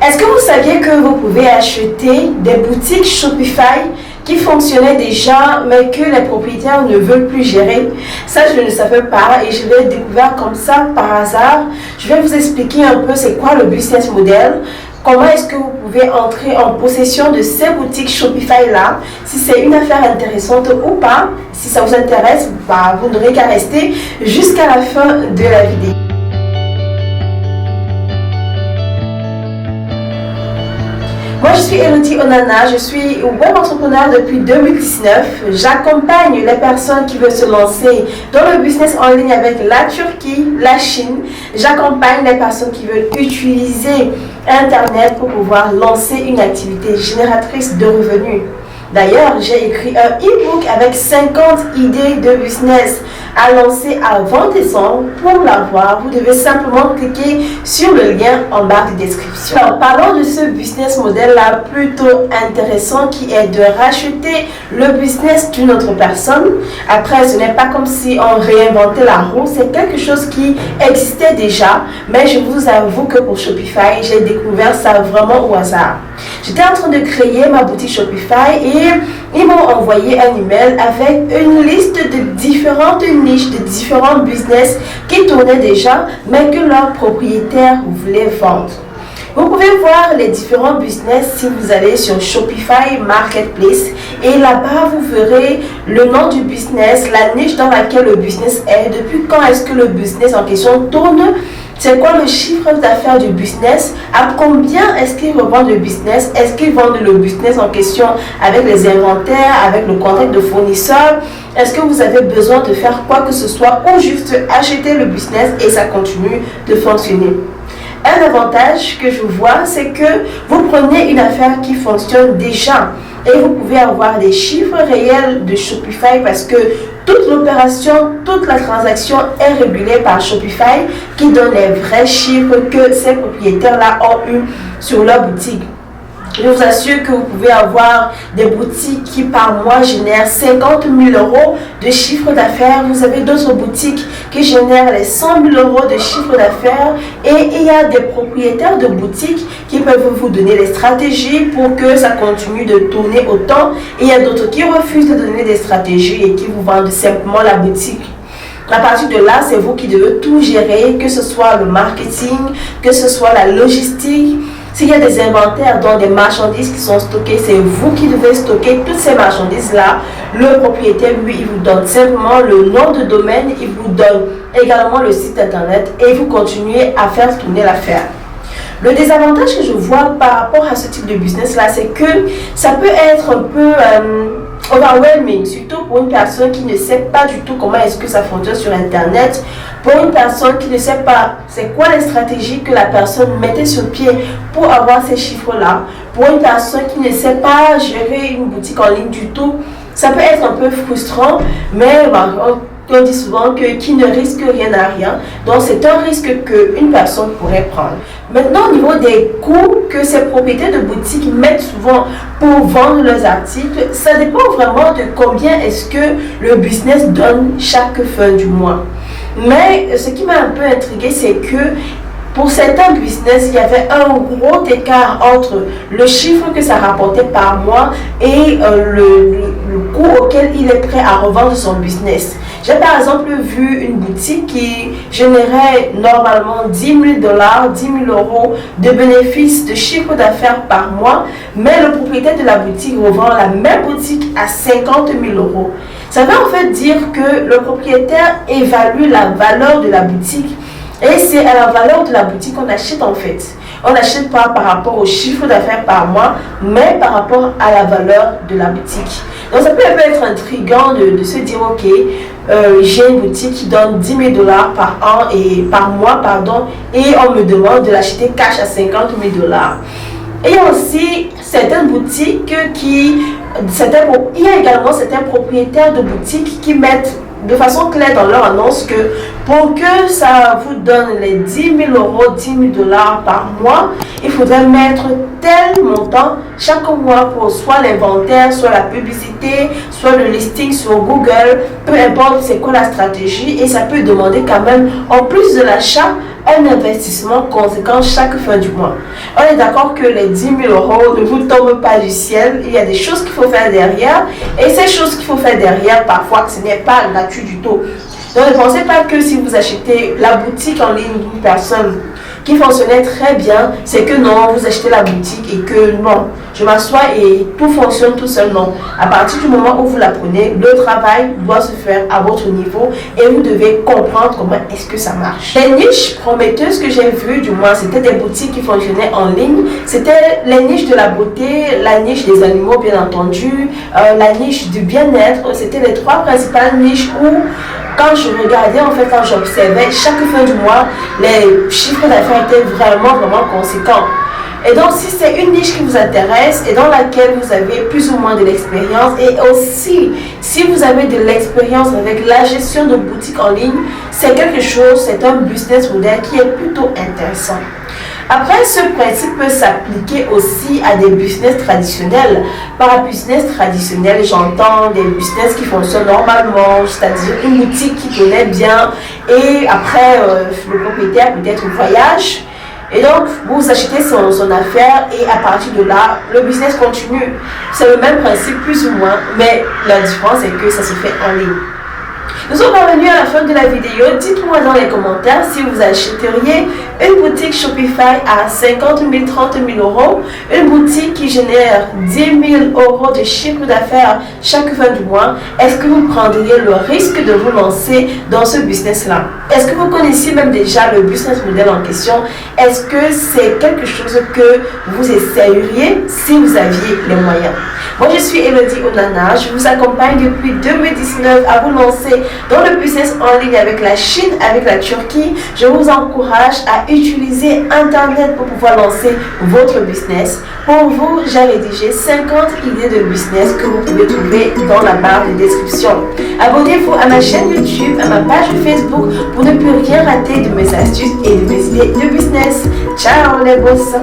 Est-ce que vous saviez que vous pouvez acheter des boutiques Shopify qui fonctionnaient déjà mais que les propriétaires ne veulent plus gérer? Ça, je ne savais pas et je l'ai découvert comme ça par hasard. Je vais vous expliquer un peu c'est quoi le business model. Comment est-ce que vous pouvez entrer en possession de ces boutiques Shopify-là? Si c'est une affaire intéressante ou pas. Si ça vous intéresse, vous n'aurez qu'à rester jusqu'à la fin de la vidéo. Moi, je suis Elodie Onana, je suis web entrepreneur depuis 2019. J'accompagne les personnes qui veulent se lancer dans le business en ligne avec la Turquie, la Chine. J'accompagne les personnes qui veulent utiliser Internet pour pouvoir lancer une activité génératrice de revenus. D'ailleurs, j'ai écrit un e-book avec 50 idées de business à lancer avant décembre. Pour l'avoir, vous devez simplement cliquer sur le lien en barre de description. Alors, parlons de ce business model-là plutôt intéressant qui est de racheter le business d'une autre personne. Après, ce n'est pas comme si on réinventait la roue, c'est quelque chose qui existait déjà. Mais je vous avoue que pour Shopify, j'ai découvert ça vraiment au hasard. J'étais en train de créer ma boutique Shopify et ils m'ont envoyé un email avec une liste de différentes niches, de différents business qui tournaient déjà, mais que leurs propriétaires voulaient vendre. Vous pouvez voir les différents business si vous allez sur Shopify Marketplace et là-bas vous verrez le nom du business, la niche dans laquelle le business est, depuis quand est-ce que le business en question tourne. C'est quoi le chiffre d'affaires du business? À combien est-ce qu'ils revendent le business? Est-ce qu'ils vendent le business en question avec les inventaires, avec le contact de fournisseurs? Est-ce que vous avez besoin de faire quoi que ce soit ou juste acheter le business et ça continue de fonctionner? Un avantage que je vois, c'est que vous prenez une affaire qui fonctionne déjà et vous pouvez avoir des chiffres réels de Shopify parce que toute l'opération, toute la transaction est régulée par Shopify qui donne les vrais chiffres que ces propriétaires-là ont eu sur leur boutique. Je vous assure que vous pouvez avoir des boutiques qui par mois génèrent 50 000 euros de chiffre d'affaires. Vous avez d'autres boutiques qui génèrent les 100 000 euros de chiffre d'affaires. Et il y a des propriétaires de boutiques qui peuvent vous donner des stratégies pour que ça continue de tourner autant. Et il y a d'autres qui refusent de donner des stratégies et qui vous vendent simplement la boutique. À partir de là, c'est vous qui devez tout gérer, que ce soit le marketing, que ce soit la logistique. S'il y a des inventaires dans des marchandises qui sont stockées, c'est vous qui devez stocker toutes ces marchandises-là. Le propriétaire, lui, il vous donne simplement le nom de domaine, il vous donne également le site internet et vous continuez à faire tourner l'affaire. Le désavantage que je vois par rapport à ce type de business-là, c'est que ça peut être un peu overwhelming, surtout pour une personne qui ne sait pas du tout comment est-ce que ça fonctionne sur Internet, pour une personne qui ne sait pas c'est quoi les stratégies que la personne mettait sur pied pour avoir ces chiffres-là, pour une personne qui ne sait pas gérer une boutique en ligne du tout, ça peut être un peu frustrant, mais on dit souvent que qui ne risque rien n'a rien. Donc c'est un risque qu'une personne pourrait prendre. Maintenant au niveau des coûts que ces propriétaires de boutiques mettent souvent pour vendre leurs articles, ça dépend vraiment de combien est-ce que le business donne chaque fin du mois. Mais ce qui m'a un peu intrigué, c'est que pour certains business, il y avait un gros écart entre le chiffre que ça rapportait par mois et le coût auquel il est prêt à revendre son business. J'ai par exemple vu une boutique qui générait normalement 10 000 $, 10 000 euros de bénéfices de chiffre d'affaires par mois, mais le propriétaire de la boutique revend la même boutique à 50 000 euros. Ça veut en fait dire que le propriétaire évalue la valeur de la boutique. Et c'est à la valeur de la boutique qu'on achète en fait. On n'achète pas par rapport au chiffre d'affaires par mois, mais par rapport à la valeur de la boutique. Donc ça peut être intriguant de se dire, ok, j'ai une boutique qui donne 10 000 $ par an et par mois, et on me demande de l'acheter cash à 50 000 $. Et il y a aussi certaines boutiques il y a également certains propriétaires de boutiques qui mettent de façon claire dans leur annonce que pour que ça vous donne les 10 000 euros, 10 000 $ par mois, il faudrait mettre tel montant chaque mois pour soit l'inventaire, soit la publicité, soit le listing sur Google, peu importe c'est quoi la stratégie, et ça peut demander quand même, en plus de l'achat, un investissement conséquent chaque fin du mois. On est d'accord que les 10 000 euros ne vous tombent pas du ciel. Il y a des choses qu'il faut faire derrière. Et ces choses qu'il faut faire derrière, parfois, ce n'est pas gratuit du tout. Donc ne pensez pas que si vous achetez la boutique en ligne d'une personne qui fonctionnait très bien, c'est que non, vous achetez la boutique et que non, je m'assois et tout fonctionne tout seul. Non. À partir du moment où vous la prenez, le travail doit se faire à votre niveau et vous devez comprendre comment est-ce que ça marche. Les niches prometteuses que j'ai vues, du moins, c'était des boutiques qui fonctionnaient en ligne. C'était les niches de la beauté, la niche des animaux, bien entendu, la niche du bien-être. C'était les trois principales niches où, quand je regardais, en fait, quand j'observais, chaque fin du mois, les chiffres d'affaires étaient vraiment conséquents. Et donc, si c'est une niche qui vous intéresse et dans laquelle vous avez plus ou moins de l'expérience, et aussi, si vous avez de l'expérience avec la gestion de boutiques en ligne, c'est quelque chose, c'est un business model qui est plutôt intéressant. Après, ce principe peut s'appliquer aussi à des business traditionnels. Par business traditionnel, j'entends des business qui fonctionnent normalement, c'est-à-dire une boutique qui tenait bien et après, le propriétaire peut-être voyage. Et donc, vous achetez son affaire et à partir de là, le business continue. C'est le même principe plus ou moins, mais la différence est que ça se fait en ligne. Nous sommes parvenus à la fin de la vidéo. Dites-moi dans les commentaires si vous achèteriez une boutique Shopify à 50 000, 30 000 euros, une boutique qui génère 10 000 euros de chiffre d'affaires chaque fin du mois. Est-ce que vous prendriez le risque de vous lancer dans ce business-là? Est-ce que vous connaissiez même déjà le business model en question? Est-ce que c'est quelque chose que vous essayeriez si vous aviez les moyens? Moi, je suis Elodie Onana. Je vous accompagne depuis 2019 à vous lancer dans le business en ligne avec la Chine, avec la Turquie. Je vous encourage à utiliser Internet pour pouvoir lancer votre business. Pour vous, j'ai rédigé 50 idées de business que vous pouvez trouver dans la barre de description. Abonnez-vous à ma chaîne YouTube, à ma page Facebook pour ne plus rien rater de mes astuces et de mes idées de business. Ciao les boss!